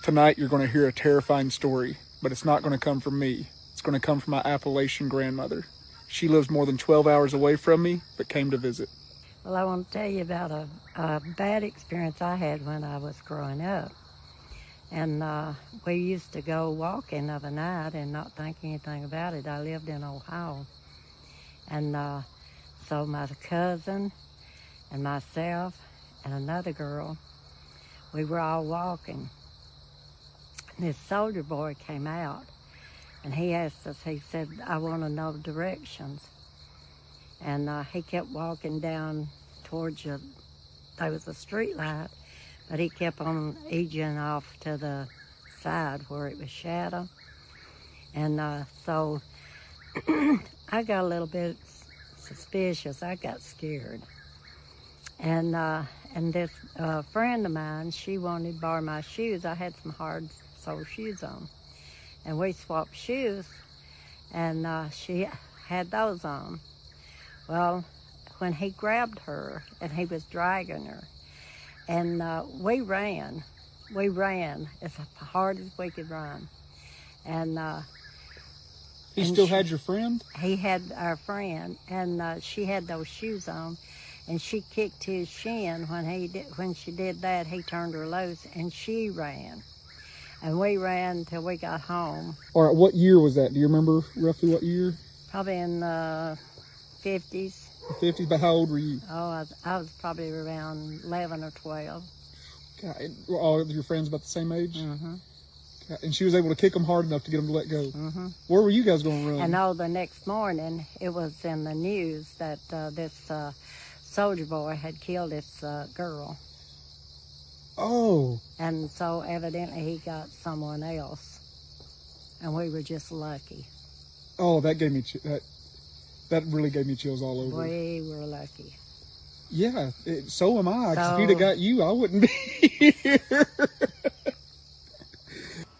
Tonight you're going to hear a terrifying story, but it's not going to come from me. It's going to come from my Appalachian grandmother. She lives more than 12 hours away from me, but came to visit. Well, I want to tell you about a bad experience I had when I was growing up. And we used to go walking of a night and not think anything about it. I lived in Ohio. And so my cousin and myself and another girl, we were all walking. This soldier boy came out and he asked us, he said, I want to know directions. And he kept walking down towards you. There was a street light, but he kept on edging off to the side where it was shadow. And so I got a little bit suspicious. I got scared. And this friend of mine, she wanted to borrow my shoes. I had some hard sole shoes on. And we swapped shoes, and she had those on. Well, when he grabbed her and he was dragging her, and we ran as hard as we could run. And He still had your friend? He had our friend, and she had those shoes on, and she kicked his shin. When she did that, he turned her loose, and she ran. And we ran until we got home. All right, what year was that? Do you remember roughly what year? Probably in the 50s. The 50s, but how old were you? Oh, I was probably around 11 or 12. God, were all of your friends about the same age? Mm-hmm. God, and she was able to kick them hard enough to get them to let go. Mm-hmm. Where were you guys going to run? And the next morning, it was in the news that this soldier boy had killed this girl. Oh. And so evidently he got someone else. And we were just lucky. Oh, that gave me that really gave me chills all over. We were lucky. Yeah, so am I. 'Cause So, if he'd have got you, I wouldn't be here.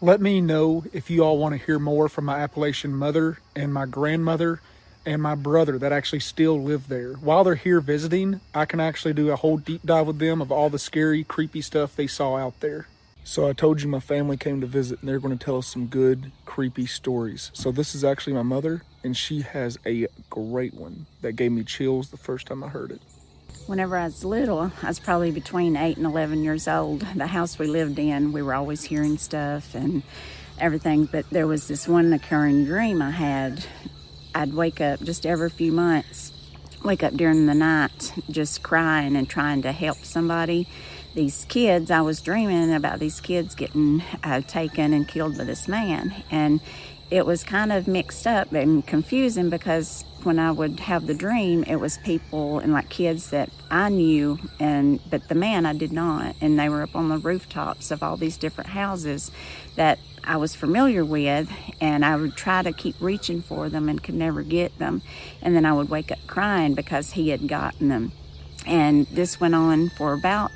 Let me know if you all want to hear more from my Appalachian mother and my grandmother and my brother that actually still live there. While they're here visiting, I can actually do a whole deep dive with them of all the scary, creepy stuff they saw out there. So I told you my family came to visit and they're going to tell us some good, creepy stories. So this is actually my mother, and she has a great one that gave me chills the first time I heard it. Whenever I was little, I was probably between 8 and 11 years old. The house we lived in, we were always hearing stuff and everything, but there was this one occurring dream I had. I'd wake up just every few months, wake up during the night, just crying and trying to help somebody. These kids, I was dreaming about these kids getting taken and killed by this man. And it was kind of mixed up and confusing because when I would have the dream, it was people and like kids that I knew, but the man I did not. And they were up on the rooftops of all these different houses that I was familiar with, and I would try to keep reaching for them and could never get them. And then I would wake up crying because he had gotten them. And this went on for about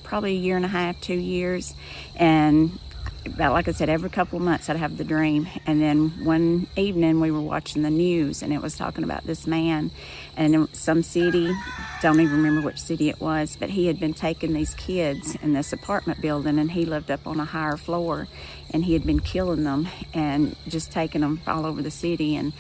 probably a year and a half, 2 years. And about, like I said, every couple of months I'd have the dream. And then one evening we were watching the news and it was talking about this man and in some city, don't even remember which city it was, but he had been taking these kids in this apartment building, and he lived up on a higher floor, and he had been killing them and just taking them all over the city. And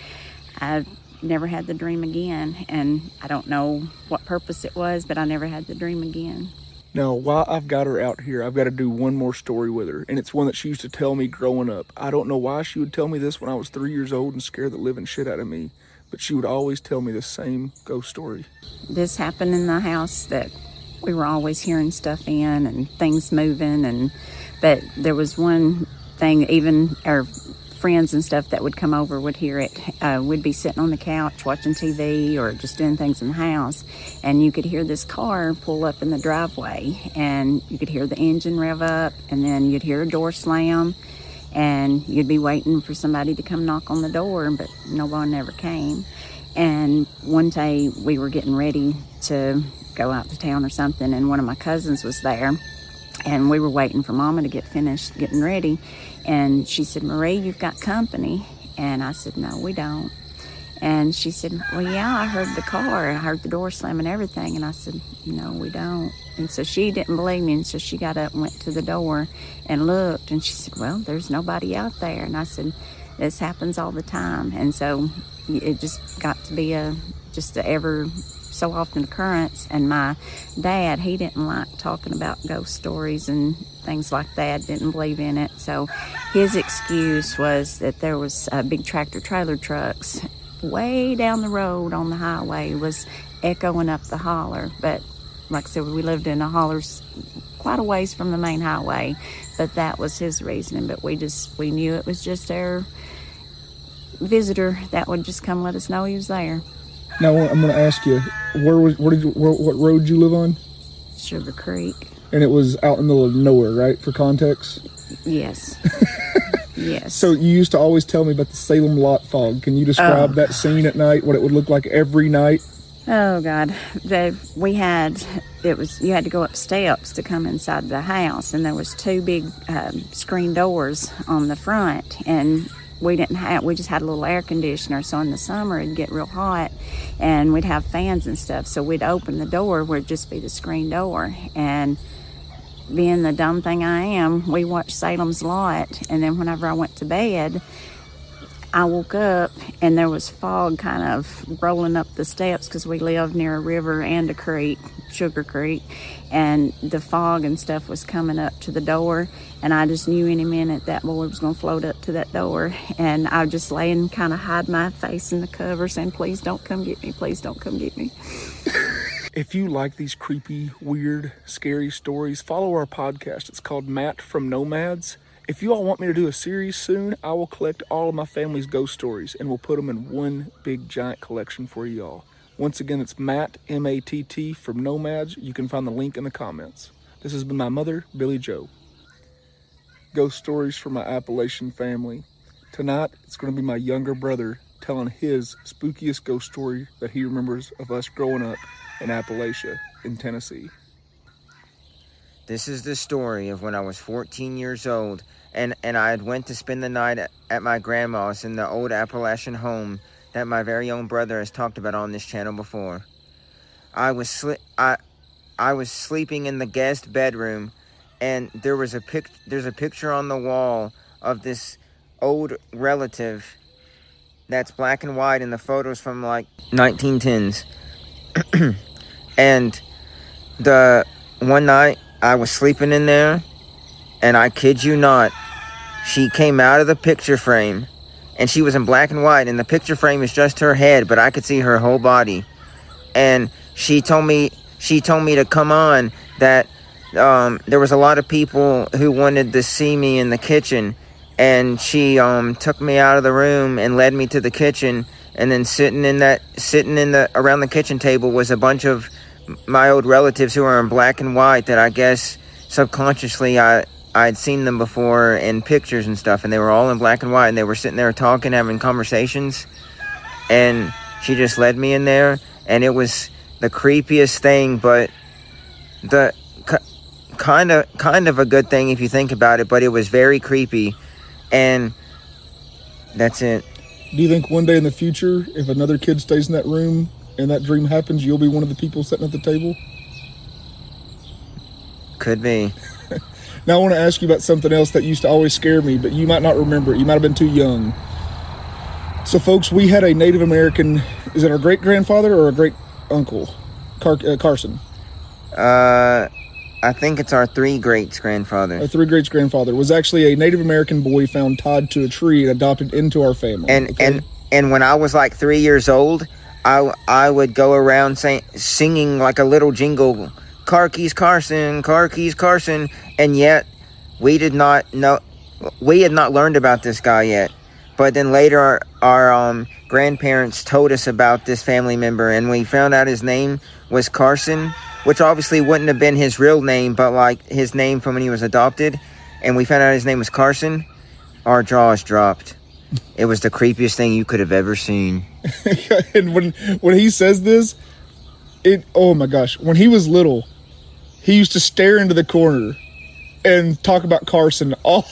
I never had the dream again, and I don't know what purpose it was, but I never had the dream again. Now, while I've got her out here, I've got to do one more story with her, and it's one that she used to tell me growing up. I don't know why she would tell me this when I was 3 years old and scare the living shit out of me, but she would always tell me the same ghost story. This happened in the house that we were always hearing stuff in and things moving, but there was one thing, even our friends and stuff that would come over would hear it. We'd be sitting on the couch watching TV or just doing things in the house, and you could hear this car pull up in the driveway, and you could hear the engine rev up, and then you'd hear a door slam, and you'd be waiting for somebody to come knock on the door, but no one ever came. And one day we were getting ready to go out to town or something, and one of my cousins was there, and we were waiting for Mama to get finished getting ready. And she said, "Marie, you've got company." And I said, "No, we don't." And she said, well, yeah, I heard the car. I heard the door slam and everything. And I said, no, we don't. And so she didn't believe me. And so she got up and went to the door and looked. And she said, well, there's nobody out there. And I said, this happens all the time. And so it just got to be just a ever so often occurrence. And my dad, he didn't like talking about ghost stories and things like that, didn't believe in it. So his excuse was that there was big tractor trailer trucks way down the road on the highway, was echoing up the holler. But like I said, we lived in a holler quite a ways from the main highway, but that was his reasoning. But we knew it was just our visitor that would just come let us know he was there. Now I'm going to ask you, what road did you live on? Sugar Creek. And it was out in the middle of nowhere, right? For context. Yes. Yes. So you used to always tell me about the Salem lot fog. Can you describe that scene at night? What it would look like every night? Oh God, you had to go up steps to come inside the house, and there was two big screen doors on the front, and we just had a little air conditioner. So in the summer it'd get real hot, and we'd have fans and stuff. So we'd open the door where it'd just be the screen door, and being the dumb thing I am, we watched Salem's Lot, and then whenever I went to bed, I woke up and there was fog kind of rolling up the steps because we lived near a river and a creek, Sugar Creek, and the fog and stuff was coming up to the door, and I just knew any minute that boy was going to float up to that door, and I would just lay and kind of hide my face in the cover saying, please don't come get me, please don't come get me. If you like these creepy, weird, scary stories, follow our podcast. It's called Matt from Nomads. If you all want me to do a series soon, I will collect all of my family's ghost stories and we'll put them in one big giant collection for you all. Once again, it's Matt, M-A-T-T, from Nomads. You can find the link in the comments. This has been my mother, Billy Joe. Ghost stories from my Appalachian family. Tonight, it's going to be my younger brother telling his spookiest ghost story that he remembers of us growing up in Appalachia in Tennessee. This is the story of when I was 14 years old and I had went to spend the night at my grandma's in the old Appalachian home that my very own brother has talked about on this channel before. I was sleeping in the guest bedroom, and there's a picture on the wall of this old relative that's black and white, and the photos from like 1910s. And the one night I was sleeping in there, and I kid you not, she came out of the picture frame, and she was in black and white, and the picture frame is just her head, but I could see her whole body. And she told me to come on, that there was a lot of people who wanted to see me in the kitchen, and she took me out of the room and led me to the kitchen. And then sitting around the kitchen table was a bunch of my old relatives who are in black and white that I guess subconsciously I'd seen them before in pictures and stuff, and they were all in black and white, and they were sitting there talking, having conversations, and she just led me in there, and it was the creepiest thing, but the kind of a good thing if you think about it, but it was very creepy, and that's it. Do you think one day in the future, if another kid stays in that room and that dream happens, you'll be one of the people sitting at the table? Could be. Now I want to ask you about something else that used to always scare me, but you might not remember it. You might have been too young. So folks, we had a Native American, is it our great-grandfather or a great-uncle? Carson. I think it's our three greats-grandfather. Our three greats-grandfather was actually a Native American boy found tied to a tree and adopted into our family. And when I was like 3 years old, I would go around singing like a little jingle, "Car keys Carson, car keys Carson," and yet we had not learned about this guy yet. But then later our grandparents told us about this family member, and we found out his name was Carson, which obviously wouldn't have been his real name, but like his name from when he was adopted. And we found out his name was Carson. Our jaws dropped. It was the creepiest thing you could have ever seen. And when he says this, oh my gosh, when he was little, he used to stare into the corner and talk about Carson all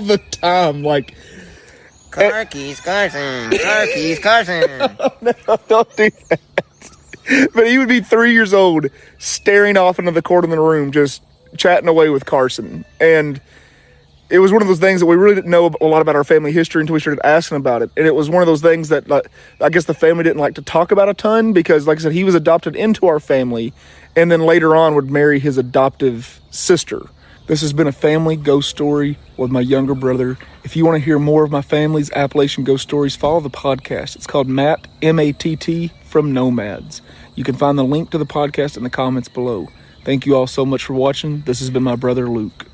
the time. Like, Car keys, Carson. Car keys, Carson. No, don't do that. But he would be 3 years old, staring off into the corner of the room, just chatting away with Carson. And it was one of those things that we really didn't know a lot about our family history until we started asking about it. And it was one of those things that, like, I guess the family didn't like to talk about a ton because, like I said, he was adopted into our family and then later on would marry his adoptive sister. This has been a family ghost story with my younger brother. If you want to hear more of my family's Appalachian ghost stories, follow the podcast. It's called Matt, M-A-T-T, from Nomads. You can find the link to the podcast in the comments below. Thank you all so much for watching. This has been my brother, Luke.